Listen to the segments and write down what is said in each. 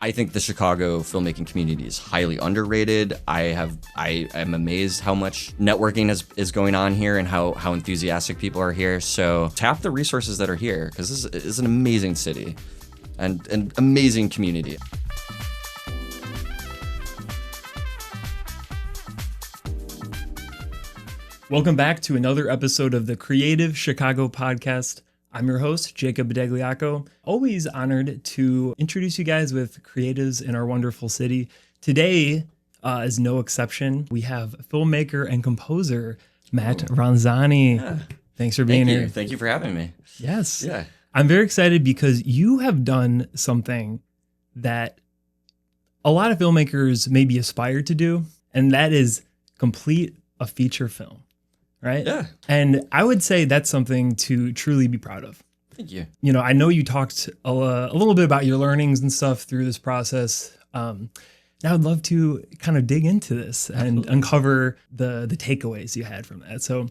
I think the Chicago filmmaking community is highly underrated. I am amazed how much networking is going on here and how enthusiastic people are here. So tap the resources that are here, because this is an amazing city and an amazing community. Welcome back to another episode of the Creative Chicago Podcast. I'm your host, Jacob Badagliacco. Always honored to introduce you guys with creatives in our wonderful city. Today is no exception. We have filmmaker and composer Matt Ronzani. Yeah. Thanks for being here. Thank you for having me. Yes. Yeah. I'm very excited because you have done something that a lot of filmmakers maybe aspire to do, and that is complete a feature film. Right? Yeah. And I would say that's something to truly be proud of. Thank you. You know, I know you talked a little bit about your learnings and stuff through this process. Now I'd love to kind of dig into this and uncover the takeaways you had from that. So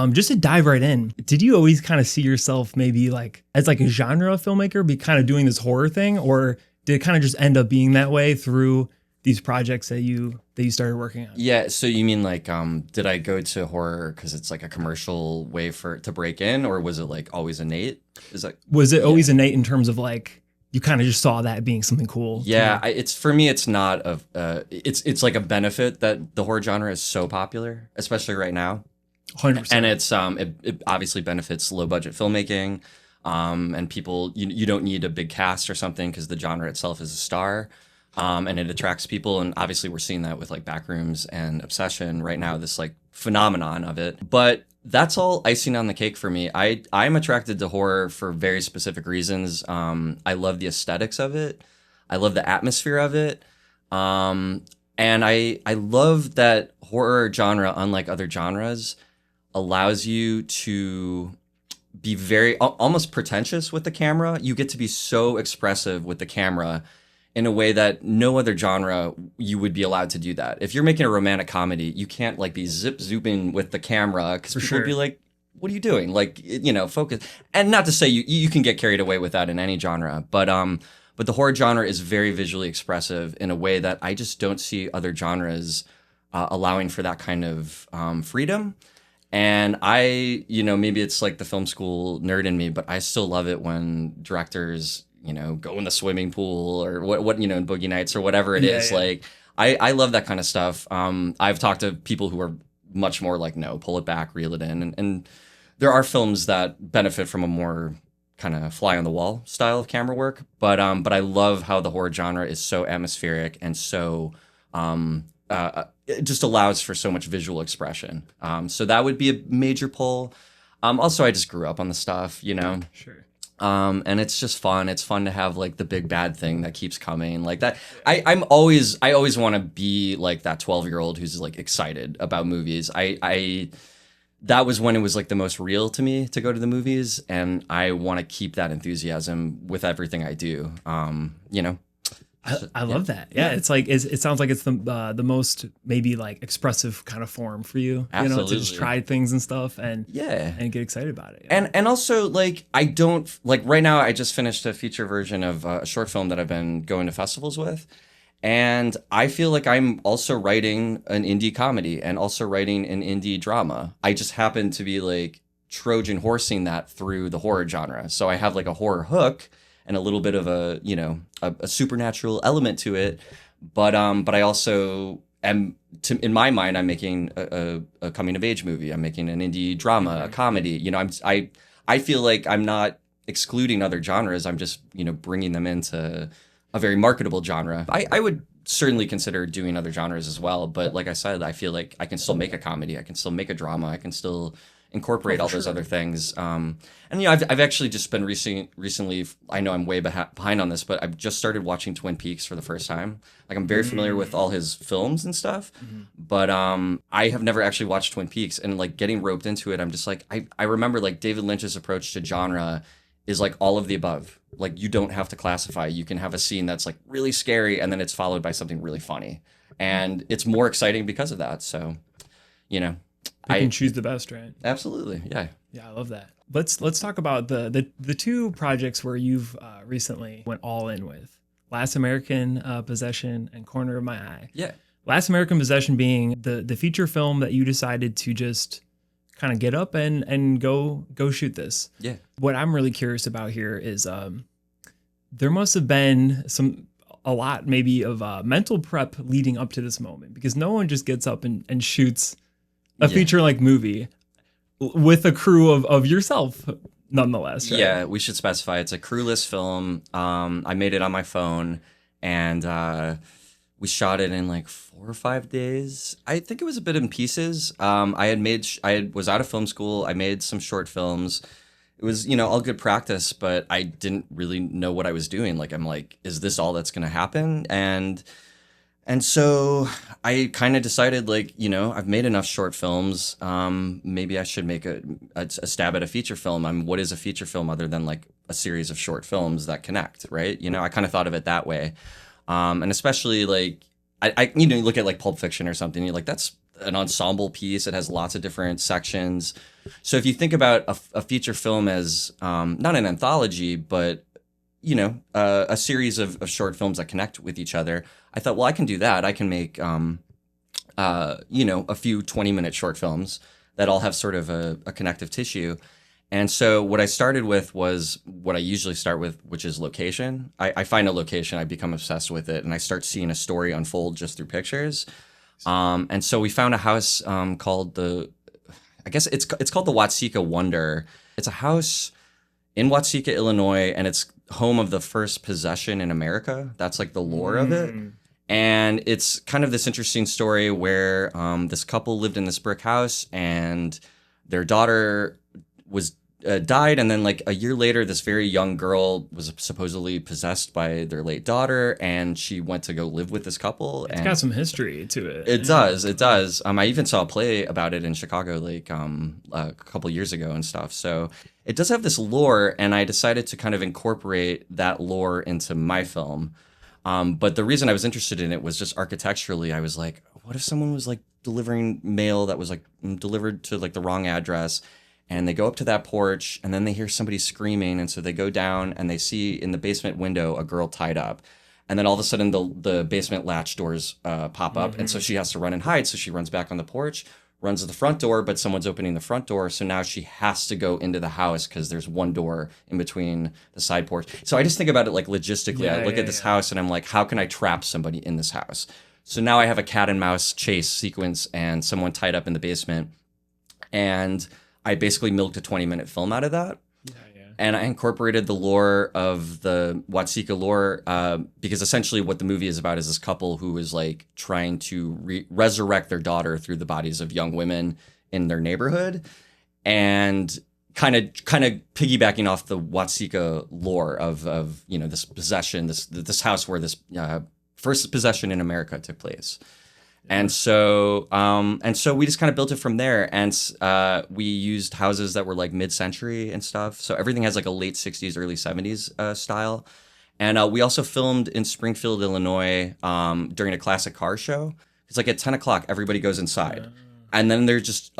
just to dive right in, did you always kind of see yourself maybe like as like a genre filmmaker, be kind of doing this horror thing, or did it kind of just end up being that way through these projects that you started working on? Yeah, so you mean like, did I go to horror because it's like a commercial way to break in, or was it like always innate? Was it always innate in terms of like you kind of just saw that being something cool? Yeah, it's for me. It's not it's like a benefit that the horror genre is so popular, especially right now. 100%. And it's it obviously benefits low budget filmmaking, and people you don't need a big cast or something because the genre itself is a star. And it attracts people, and obviously we're seeing that with like Backrooms and Obsession right now, this like phenomenon of it. But that's all icing on the cake for me. I'm attracted to horror for very specific reasons. I love the aesthetics of it. I love the atmosphere of it. And I love that horror genre, unlike other genres, allows you to be very almost pretentious with the camera. You get to be so expressive with the camera in a way that no other genre you would be allowed to do that. If you're making a romantic comedy, you can't like be zooming with the camera because people would be like, what are you doing? Like, you know, focus. And not to say you can get carried away with that in any genre, but the horror genre is very visually expressive in a way that I just don't see other genres allowing for that kind of freedom. And maybe it's like the film school nerd in me, but I still love it when directors go in the swimming pool or what in Boogie Nights or whatever it is. Yeah. Like, I love that kind of stuff. I've talked to people who are much more like, no, pull it back, reel it in. And there are films that benefit from a more kind of fly on the wall style of camera work. But I love how the horror genre is so atmospheric and so, it just allows for so much visual expression. So that would be a major pull. Also, I just grew up on the stuff, Sure. And it's just fun. It's fun to have like the big bad thing that keeps coming like that. I always want to be like that 12-year-old who's like excited about movies. That was when it was like the most real to me to go to the movies, and I want to keep that enthusiasm with everything I do. I love that. Yeah, it's like it sounds like it's the most maybe like expressive kind of form for you. Absolutely. To just try things and stuff and get excited about it. Yeah. And also like I don't like right now. I just finished a feature version of a short film that I've been going to festivals with, and I feel like I'm also writing an indie comedy and also writing an indie drama. I just happen to be like Trojan horsing that through the horror genre. So I have like a horror hook and a little bit of a supernatural element to it, but I also am, in my mind, I'm making a coming of age movie. I'm making an indie drama, a comedy. I feel like I'm not excluding other genres. I'm just bringing them into a very marketable genre. I would certainly consider doing other genres as well, but like I said, I feel like I can still make a comedy. I can still make a drama. I can still incorporate all those other things. And I've actually just been recently, I know I'm way behind on this, but I've just started watching Twin Peaks for the first time. Like, I'm very familiar with all his films and stuff, but I have never actually watched Twin Peaks, and like getting roped into it, I'm just like, I remember like David Lynch's approach to genre is like all of the above. Like, you don't have to classify. You can have a scene that's like really scary and then it's followed by something really funny, and it's more exciting because of that. So, I can choose the best, right? Absolutely, yeah. Yeah, I love that. Let's talk about the two projects where you've recently went all in with. Last American Possession and Corner of My Eye. Yeah. Last American Possession being the feature film that you decided to just kind of get up and go shoot this. Yeah. What I'm really curious about here is there must have been a lot maybe of mental prep leading up to this moment, because no one just gets up and shoots a feature length movie with a crew of yourself, nonetheless. Right? Yeah, we should specify it's a crewless film. I made it on my phone, and we shot it in like 4 or 5 days. I think it was a bit in pieces. I was out of film school. I made some short films. It was, all good practice, but I didn't really know what I was doing. Like, I'm like, is this all that's going to happen? And so I kind of decided, like, I've made enough short films. Maybe I should make a stab at a feature film. What is a feature film other than like a series of short films that connect, right? I kind of thought of it that way. And especially like, you look at like Pulp Fiction or something, you're like, that's an ensemble piece. It has lots of different sections. So if you think about a feature film as not an anthology, but a series of short films that connect with each other, I thought, well, I can do that. I can make a few 20-minute short films that all have sort of a connective tissue. And so what I started with was what I usually start with, which is location. I find a location, I become obsessed with it, and I start seeing a story unfold just through pictures. And so we found a house called I guess it's called the Watseka Wonder. It's a house in Watseka, Illinois, and it's home of the first possession in America. That's like the lore of it. And it's kind of this interesting story where this couple lived in this brick house, and their daughter was died, and then like a year later, this very young girl was supposedly possessed by their late daughter, and she went to go live with this couple. It's got some history to it. It does. I even saw a play about it in Chicago, like a couple years ago and stuff. So it does have this lore, and I decided to kind of incorporate that lore into my film. But the reason I was interested in it was just architecturally. I was like, what if someone was like delivering mail that was like delivered to like the wrong address? And they go up to that porch, and then they hear somebody screaming. And so they go down, and they see in the basement window a girl tied up. And then all of a sudden, the basement latch doors pop up. And so she has to run and hide. So she runs back on the porch, runs to the front door, but someone's opening the front door. So now she has to go into the house because there's one door in between the side porch. So I just think about it like logistically. I look at this house, and I'm like, how can I trap somebody in this house? So now I have a cat and mouse chase sequence and someone tied up in the basement. And I basically milked a 20-minute film out of that. And I incorporated the lore of the Watseka lore because essentially what the movie is about is this couple who is like trying to resurrect their daughter through the bodies of young women in their neighborhood, and kind of piggybacking off the Watseka lore of this possession, this house where this first possession in America took place. And so we just kind of built it from there, and we used houses that were like mid-century and stuff. So everything has like a late 60s, early 70s style. And we also filmed in Springfield, Illinois during a classic car show. It's like at 10 o'clock, everybody goes inside. And then there's just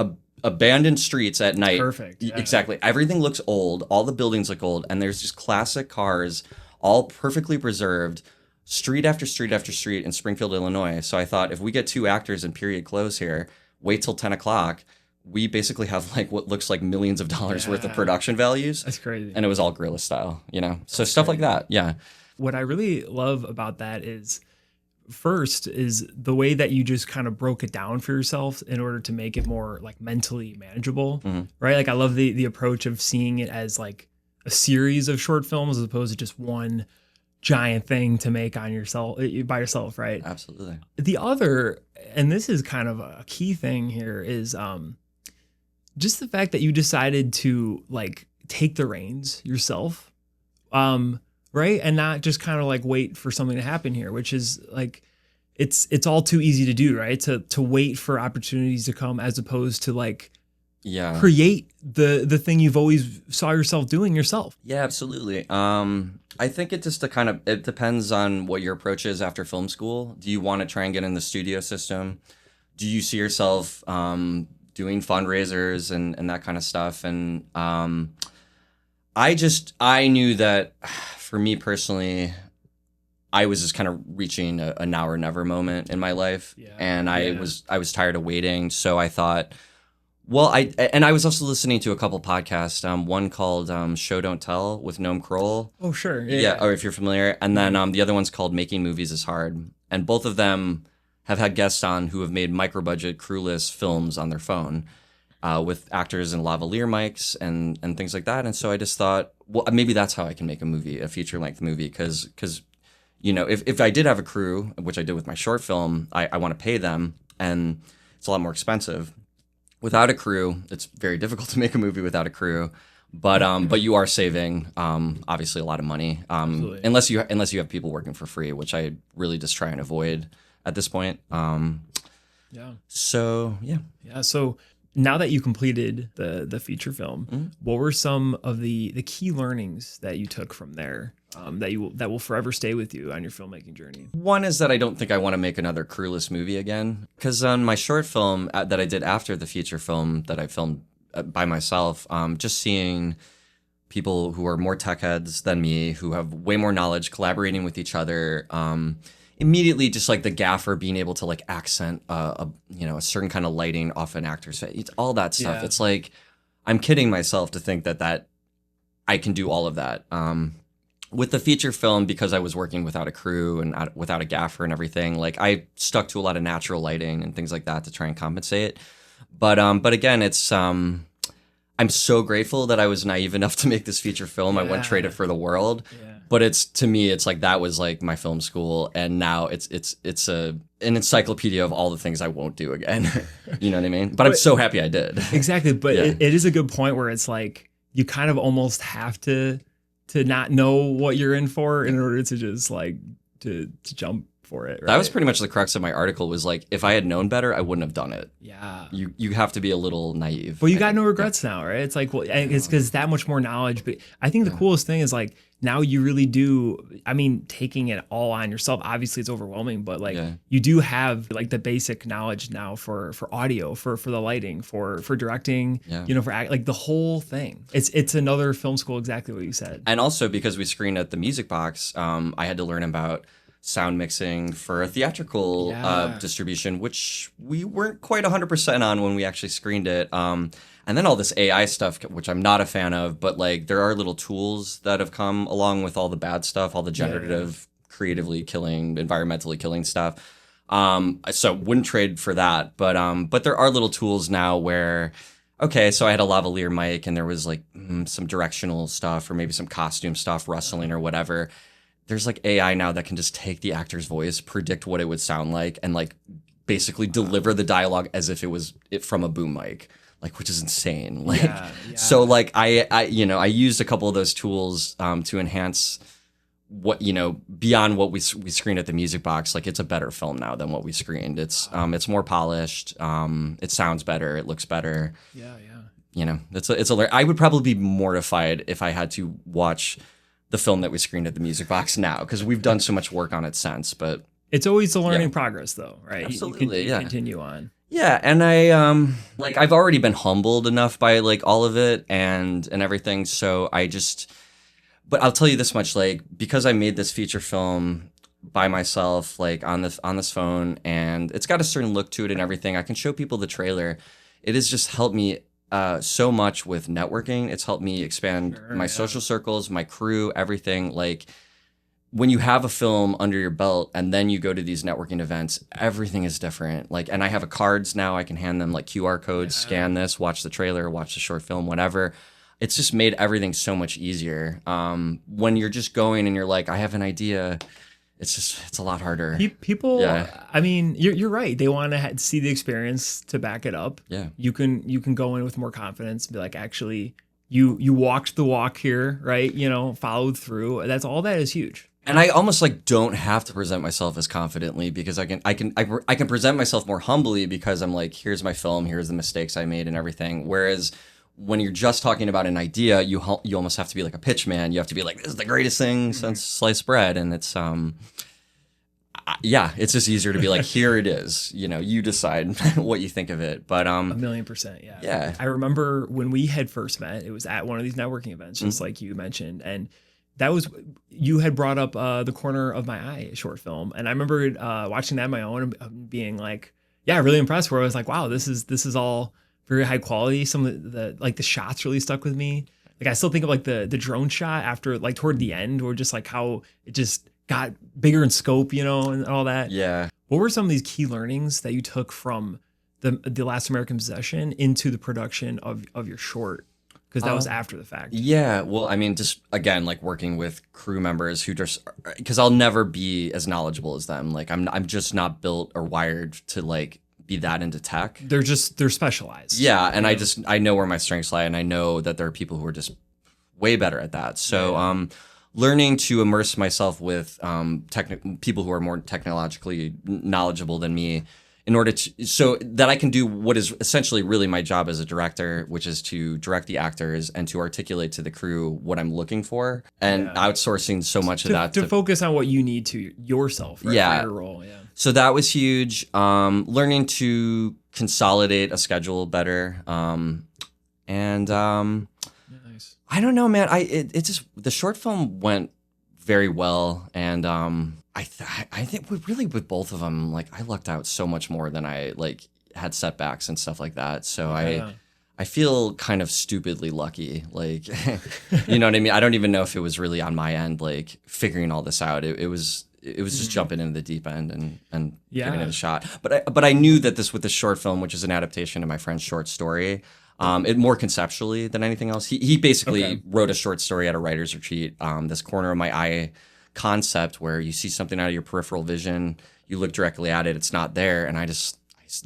abandoned streets at night. Perfect. Yeah. Exactly. Everything looks old. All the buildings look old. And there's just classic cars, all perfectly preserved, street after street after street in Springfield, Illinois. So I thought, if we get 2 actors in period clothes here, wait till 10 o'clock, we basically have like what looks like millions of dollars worth of production values. That's crazy. And it was all guerrilla style, So stuff like that. Yeah. What I really love about that is, first, is the way that you just kind of broke it down for yourself in order to make it more like mentally manageable, right? Like I love the approach of seeing it as like a series of short films as opposed to just one giant thing to make on yourself by yourself, right? Absolutely. The other, and this is kind of a key thing here, is just the fact that you decided to like take the reins yourself, right? And not just kind of like wait for something to happen here, which is like it's all too easy to do, right? To wait for opportunities to come as opposed to like create the thing you've always saw yourself doing yourself. Yeah, absolutely. I think it depends on what your approach is after film school. Do you want to try and get in the studio system? Do you see yourself doing fundraisers and that kind of stuff? And I knew that for me personally, I was just kind of reaching a now or never moment in my life, and I was tired of waiting. So I thought, well, I was also listening to a couple podcasts. One called Show Don't Tell with Noam Kroll. Oh, sure. Yeah, or if you're familiar. And then the other one's called Making Movies is Hard. And both of them have had guests on who have made micro-budget, crewless films on their phone with actors and lavalier mics and things like that. And so I just thought, well, maybe that's how I can make a movie, a feature-length movie, because you know, if I did have a crew, which I did with my short film, I want to pay them, and it's a lot more expensive. Without a crew, it's very difficult to make a movie without a crew. But you are saving obviously a lot of money unless you have people working for free, which I really just try and avoid at this point. So yeah. So now that you completed the feature film, what were some of the key learnings that you took from there that will forever stay with you on your filmmaking journey? One is that I don't think I want to make another crewless movie again, because on my short film that I did after the feature film that I filmed by myself, just seeing people who are more tech heads than me, who have way more knowledge, collaborating with each other, immediately just like the gaffer being able to like accent a certain kind of lighting off an actor's face, it's all that stuff. It's like I'm kidding myself to think that I can do all of that. With the feature film, because I was working without a crew and without a gaffer and everything, like I stuck to a lot of natural lighting and things like that to try and compensate. But again, it's I'm so grateful that I was naive enough to make this feature film. I wouldn't trade it for the world. But to me, it's like that was like my film school, and now it's an encyclopedia of all the things I won't do again. You know what I mean? But I'm so happy I did. Exactly. But it is a good point where it's like you kind of almost have to not know what you're in for in order to just like to jump for it. Right? That was pretty much the crux of my article, was like, if I had known better, I wouldn't have done it. Yeah. You have to be a little naive. Well, you got no regrets now, right? It's like, well, it's because that much more knowledge. But I think the coolest thing is like now you really do. I mean, taking it all on yourself. Obviously, it's overwhelming, but like you do have like the basic knowledge now for audio, for the lighting, for directing. You know, for like the whole thing. It's another film school. Exactly what you said. And also because we screened at the Music Box, I had to learn about sound mixing for a theatrical distribution, which we weren't quite 100% on when we actually screened it. And then all this AI stuff, which I'm not a fan of, but like there are little tools that have come along with all the bad stuff, all the generative, creatively killing, environmentally killing stuff. So wouldn't trade for that. But there are little tools now where, okay, so I had a lavalier mic and there was like some directional stuff or maybe some costume stuff, rustling or whatever. There's like AI now that can just take the actor's voice, predict what it would sound like, and like basically deliver the dialogue as if it was from a boom mic, like, which is insane. Like, so like I used a couple of those tools to enhance what, beyond what we screened at the Music Box. Like, it's a better film now than what we screened. It's more polished. It sounds better. It looks better. I would probably be mortified if I had to watch the film that we screened at the Music Box now, because we've done so much work on it since. But it's always a learning progress, though, right? Absolutely, you continue on. Yeah, and I I've already been humbled enough by like all of it and everything. So but I'll tell you this much, like, because I made this feature film by myself, like on this phone, and it's got a certain look to it and everything. I can show people the trailer. It has just helped me so much with networking. It's helped me expand my social circles, my crew, everything. Like, when you have a film under your belt and then you go to these networking events, everything is different. Like, and I have cards now. I can hand them like QR codes, scan this, watch the trailer, watch the short film, whatever. It's just made everything so much easier. When you're just going and you're like, I have an idea, it's a lot harder. People, I mean, you're right. They want to see the experience to back it up. Yeah. You can go in with more confidence and be like, actually, you walked the walk here, right? Followed through. That's all that is huge. And I almost like don't have to present myself as confidently, because I can present myself more humbly, because I'm like, here's my film, here's the mistakes I made and everything. Whereas when you're just talking about an idea, you almost have to be like a pitch man. You have to be like, this is the greatest thing since sliced bread. And it's it's just easier to be like, here it is. You decide what you think of it. But 1,000,000%, yeah. I remember when we had first met, it was at one of these networking events, just like you mentioned, and that was, you had brought up The Corner of My Eye short film, and I remember watching that on my own and being like, yeah, really impressed. Where I was like, wow, this is all very high quality. Some of the like the shots really stuck with me. Like I still think of like the drone shot after like toward the end, or just like how it just got bigger in scope, you know, and all that. Yeah. What were some of these key learnings that you took from the Last American Possession into the production of your short? Because that was after the fact. Yeah, well, I mean, just again, like working with crew members who just, because I'll never be as knowledgeable as them. Like I'm just not built or wired to like be that into tech. They're specialized. Yeah, and I know where my strengths lie, and I know that there are people who are just way better at that. So learning to immerse myself with people who are more technologically knowledgeable than me, in order to, so that I can do what is essentially really my job as a director, which is to direct the actors and to articulate to the crew what I'm looking for, and outsourcing so much of that to focus on what you need to yourself, right, for your role. Yeah. So that was huge. Learning to consolidate a schedule better, and Nice. I don't know, man. It just, the short film went very well, and I think with both of them, like I lucked out so much more than I like had setbacks and stuff like that. So I feel kind of stupidly lucky, like you know what I mean. I don't even know if it was really on my end, like figuring all this out. It was just jumping into the deep end and giving it a shot. But I knew that with this short film, which is an adaptation of my friend's short story, it more conceptually than anything else. He basically wrote a short story at a writer's retreat. This Corner of My Eye concept where you see something out of your peripheral vision, you look directly at it, it's not there, and I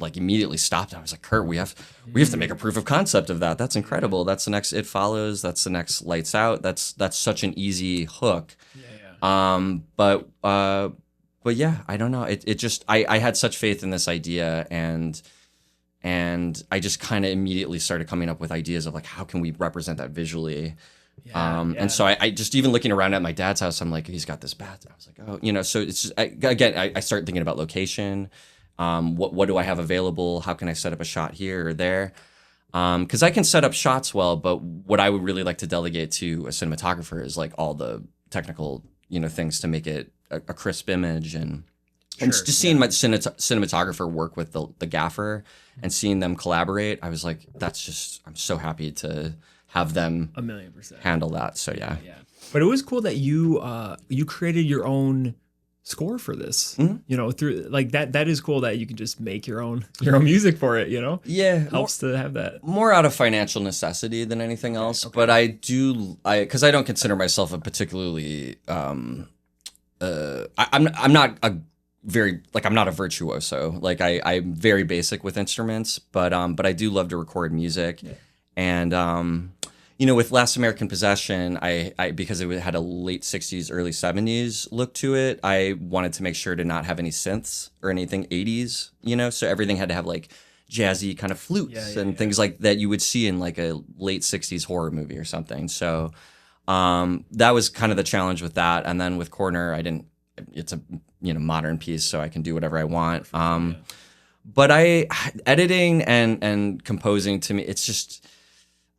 like immediately stopped. I was like, Kurt, we have to make a proof of concept of that. That's incredible. That's the next It Follows. That's the next Lights Out. That's such an easy hook. But yeah, I don't know. It just, I had such faith in this idea, and I just kind of immediately started coming up with ideas of like, how can we represent that visually? And so I just, even looking around at my dad's house, I'm like, he's got this bath. I was like, oh, you know, so it's just, I start thinking about location. What do I have available? How can I set up a shot here or there? Because I can set up shots well, but what I would really like to delegate to a cinematographer is like all the technical, you know, things to make it a crisp image, and just seeing my cinematographer work with the gaffer and seeing them collaborate, I was like, I'm so happy to have them 1,000,000% handle that. So yeah. But it was cool that you created your own score for this. You know, through like that is cool that you can just make your own music for it, you know? Yeah. Helps to have that. More out of financial necessity than anything else. Okay. But because I don't consider myself a particularly I'm not a virtuoso. Like I'm very basic with instruments, but I do love to record music. Yeah. And you know, with Last American Possession, I because it had a late 60s, early 70s look to it, I wanted to make sure to not have any synths or anything 80s, you know? So everything had to have like jazzy kind of flutes and things like that you would see in like a late 60s horror movie or something. So that was kind of the challenge with that. And then with Corner, it's a, you know, modern piece, so I can do whatever I want. But editing and composing, to me, it's just,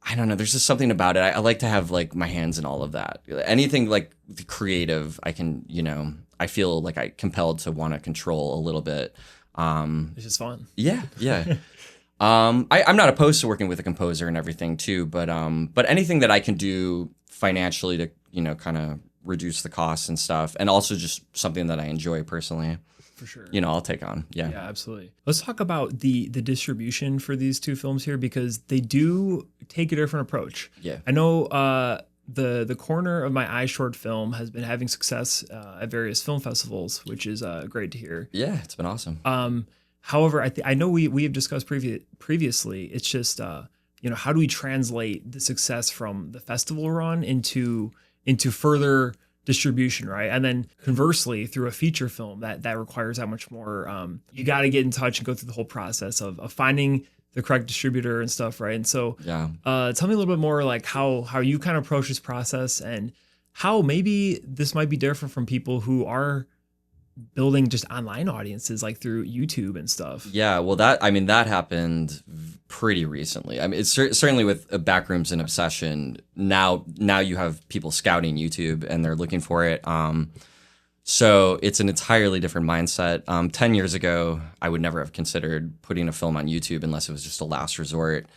I don't know. There's just something about it. I like to have like my hands in all of that. Anything like the creative, I can, you know, I feel like I compelled to want to control a little bit. It's just fun. Yeah. I'm not opposed to working with a composer and everything too, but anything that I can do financially to, you know, kind of reduce the costs and stuff, and also just something that I enjoy personally. For sure. You know, I'll take on. Yeah, absolutely. Let's talk about the distribution for these two films here, because they do take a different approach. Yeah. I know the Corner of My Eye short film has been having success at various film festivals, which is great to hear. Yeah, it's been awesome. However, I know we have discussed previously, it's just you know, how do we translate the success from the festival run into further distribution, right? And then conversely, through a feature film that requires that much more. You got to get in touch and go through the whole process of finding the correct distributor and stuff, right? And so tell me a little bit more like how you kind of approach this process, and how maybe this might be different from people who are building just online audiences like through YouTube and stuff. Yeah, well, that happened pretty recently. I mean, it's certainly with Backrooms and Obsession. Now you have people scouting YouTube and they're looking for it. So it's an entirely different mindset. 10 years ago, I would never have considered putting a film on YouTube unless it was just a last resort.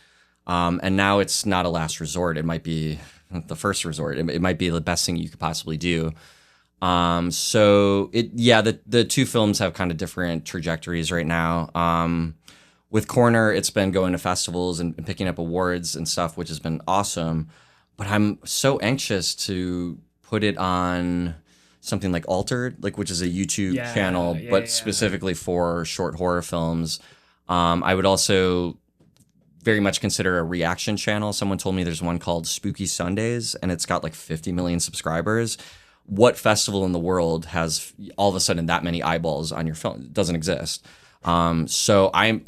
And now it's not a last resort. It might be the first resort. It might be the best thing you could possibly do. The two films have kind of different trajectories right now. With Corner, it's been going to festivals and picking up awards and stuff, which has been awesome. But I'm so anxious to put it on something like Altered, which is a YouTube channel, but specifically for short horror films. I would also very much consider a reaction channel. Someone told me there's one called Spooky Sundays, and it's got like 50 million subscribers. What festival in the world has all of a sudden that many eyeballs on your film? It doesn't exist. So I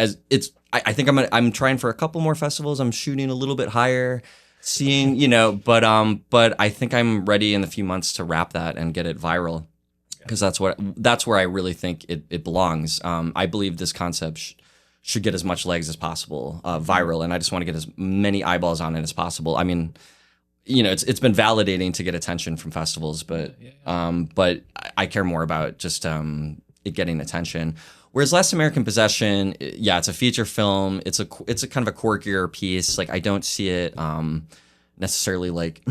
think I'm trying for a couple more festivals. I'm shooting a little bit higher, seeing, but I think I'm ready in a few months to wrap that and get it viral, because that's where I really think it belongs. I believe this concept should get as much legs as possible, viral, and I just want to get as many eyeballs on it as possible. I mean, it's been validating to get attention from festivals, but I care more about just it getting attention. Whereas Last American Possession, it's a feature film. It's a kind of a quirkier piece. Like, I don't see it necessarily like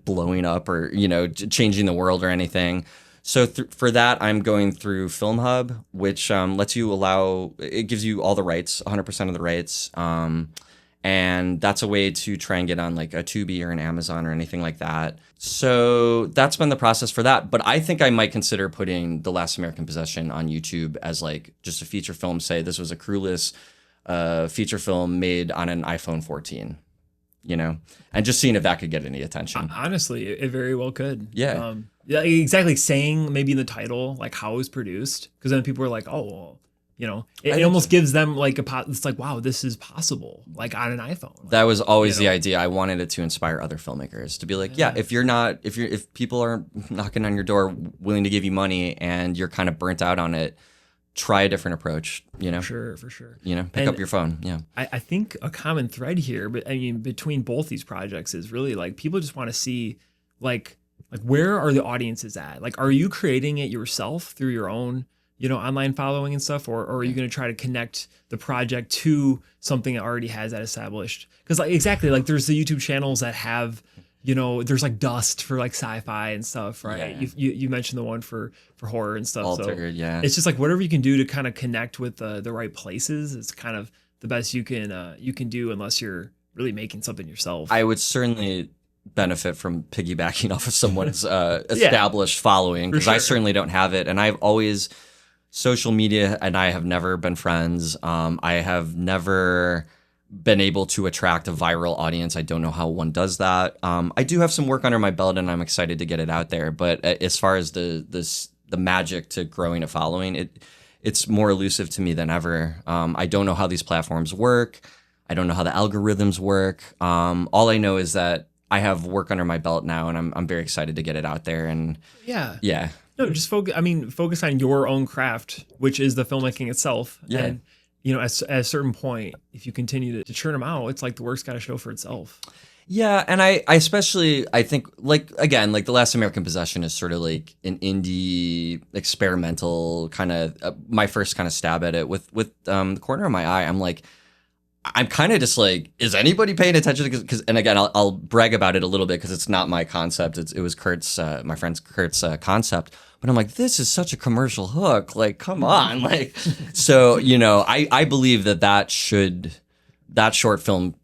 blowing up or changing the world or anything. So for that, I'm going through Film Hub, which it gives you all the rights, 100% of the rights. And that's a way to try and get on like a Tubi or an Amazon or anything like that. So that's been the process for that. But I think I might consider putting The Last American Possession on YouTube as like just a feature film. Say this was a crewless feature film made on an iPhone 14, and just seeing if that could get any attention. Honestly, it very well could. Yeah. Yeah, exactly. Saying maybe in the title, like how it was produced, because then people are like, oh, well, it almost gives them like it's like, wow, this is possible, like on an iPhone. That was always the idea. I wanted it to inspire other filmmakers to be like, if people aren't knocking on your door willing to give you money and you're kind of burnt out on it, try a different approach, For sure. Pick up your phone. Yeah. I think a common thread here, but I mean, between both these projects is really like people just want to see like where are the audiences at? Like, are you creating it yourself through your own online following and stuff, or are you going to try to connect the project to something that already has that established? Because like there's the YouTube channels that have, there's like Dust for like sci-fi and stuff, right? Yeah. You mentioned the one for horror and stuff. Altered, so it's just like whatever you can do to kind of connect with the right places is kind of the best you can do, unless you're really making something yourself. I would certainly benefit from piggybacking off of someone's established following, because I certainly don't have it, and I've always. Social media and I have never been friends. I have never been able to attract a viral audience. I don't know how one does that. I do have some work under my belt, and I'm excited to get it out there. But as far as the magic to growing a following, it's more elusive to me than ever. I don't know how these platforms work. I don't know how the algorithms work. All I know is that I have work under my belt now, and I'm very excited to get it out there. And yeah. No, just focus on your own craft, which is the filmmaking itself. Yeah. And, at a certain point, if you continue to churn them out, it's like the work's got to show for itself. Yeah. And I think The Last American Possession is sort of like an indie experimental kind of my first kind of stab at it with the corner of my eye. I'm kind of just like, is anybody paying attention? Because and again, I'll brag about it a little bit because it's not my concept. It was Kurt's, my friend Kurt's concept. But I'm like, this is such a commercial hook. Like, come on. Like, so, I believe that short film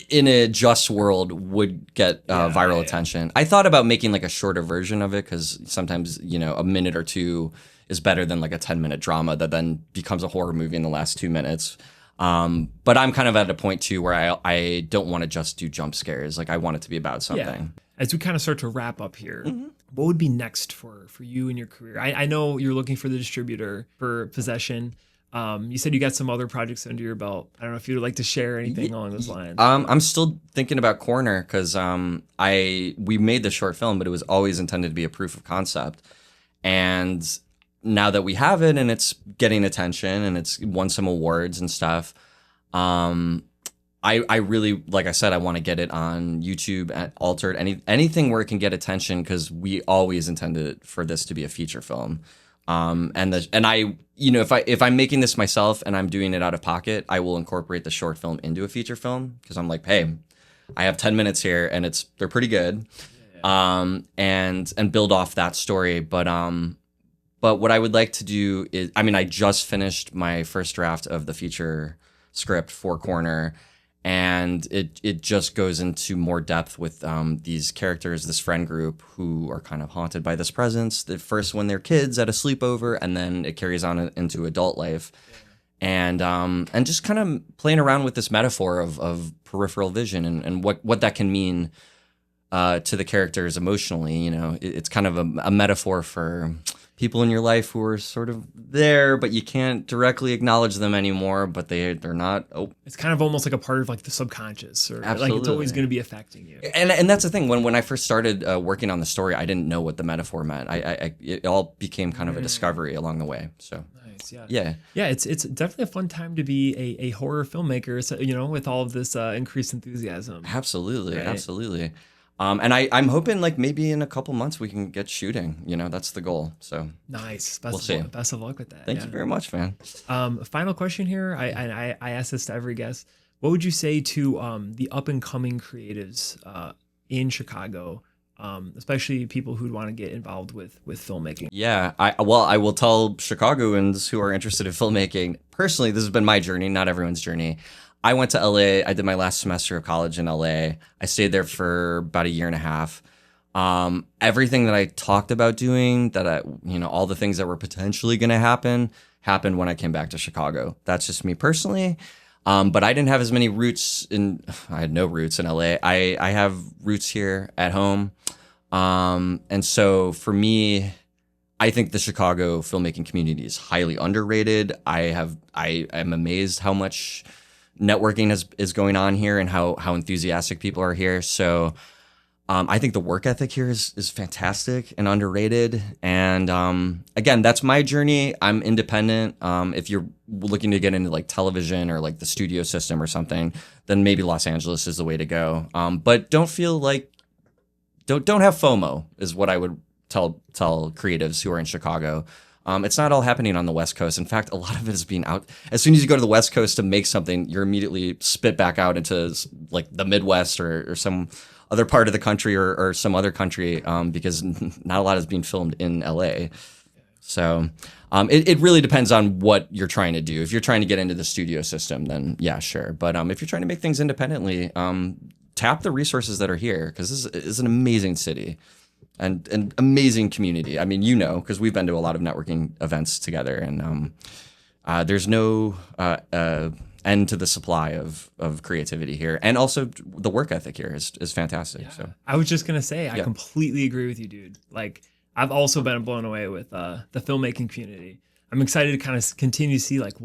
in a just world would get viral attention. I thought about making like a shorter version of it, because sometimes, a minute or two is better than like a 10-minute drama that then becomes a horror movie in the last 2 minutes. But I'm kind of at a point too where I don't want to just do jump scares. Like, I want it to be about something. Yeah. As we kind of start to wrap up here, what would be next for you in your career? I know you're looking for the distributor for Possession. You said you got some other projects under your belt. I don't know if you'd like to share anything along those lines. I'm still thinking about Corner, because we made the short film, but it was always intended to be a proof of concept. And now that we have it and it's getting attention and it's won some awards and stuff, I really, like I said, I want to get it on YouTube, at Altered, anything where it can get attention, because we always intended for this to be a feature film. And I, if I'm making this myself and I'm doing it out of pocket, I will incorporate the short film into a feature film, because I'm like, hey, I have 10 minutes here and they're pretty good. And build off that story. But what I would like to do is, I just finished my first draft of the feature script for Corner, and it just goes into more depth with these characters, this friend group who are kind of haunted by this presence. At first when they're kids at a sleepover, and then it carries on into adult life. And just kind of playing around with this metaphor of peripheral vision and what that can mean to the characters emotionally. It's kind of a metaphor for people in your life who are sort of there, but you can't directly acknowledge them anymore, but they're not. Oh. It's kind of almost like a part of like the subconscious, or Absolutely. like it's always going to be affecting you. And that's the thing. When I first started working on the story, I didn't know what the metaphor meant. It all became kind of a discovery along the way. So. Yeah. It's definitely a fun time to be a horror filmmaker, so, with all of this increased enthusiasm. Absolutely. Right? Absolutely. And I'm hoping like maybe in a couple months we can get shooting. That's the goal. So nice. Best of luck with that. Thank you very much, man. Final question here. I ask this to every guest. What would you say to the up and coming creatives in Chicago? Especially people who'd want to get involved with filmmaking. Yeah, I will tell Chicagoans who are interested in filmmaking. Personally, this has been my journey, not everyone's journey. I went to LA. I did my last semester of college in LA. I stayed there for about a year and a half. Everything that I talked about doing, all the things that were potentially going to happen, happened when I came back to Chicago. That's just me personally. But I didn't have as many roots I had no roots in LA. I have roots here at home. And so for me, I think the Chicago filmmaking community is highly underrated. I am amazed how much networking is going on here and how enthusiastic people are here. So I think the work ethic here is fantastic and underrated. And again, that's my journey. I'm independent. If you're looking to get into like television or like the studio system or something, then maybe Los Angeles is the way to go. But don't feel like don't have FOMO is what I would tell creatives who are in Chicago. It's not all happening on the West Coast. In fact, a lot of it is being out. As soon as you go to the West Coast to make something, you're immediately spit back out into like the Midwest or some other part of the country or some other country because not a lot is being filmed in LA. So it really depends on what you're trying to do. If you're trying to get into the studio system, then yeah, sure. But if you're trying to make things independently, tap the resources that are here, because this is an amazing city and an amazing community. I mean, because we've been to a lot of networking events together, and there's no end to the supply of creativity here, and also the work ethic here is fantastic. Yeah. So I was just gonna say, I completely agree with you, dude. Like, I've also been blown away with the filmmaking community. I'm excited to kind of continue to see like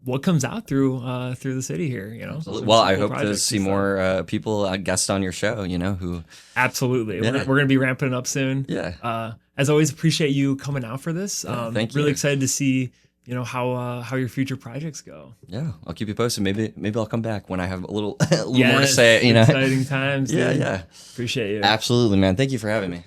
what comes out through the city here, Well, I hope to see more people guest on your show, who. Absolutely. Yeah. We're going to be ramping it up soon. Yeah. As always, appreciate you coming out for this. Thank you. Really excited to see, how your future projects go. Yeah. I'll keep you posted. Maybe I'll come back when I have a little more to say, Exciting times. Yeah. Appreciate you. Absolutely, man. Thank you for having me.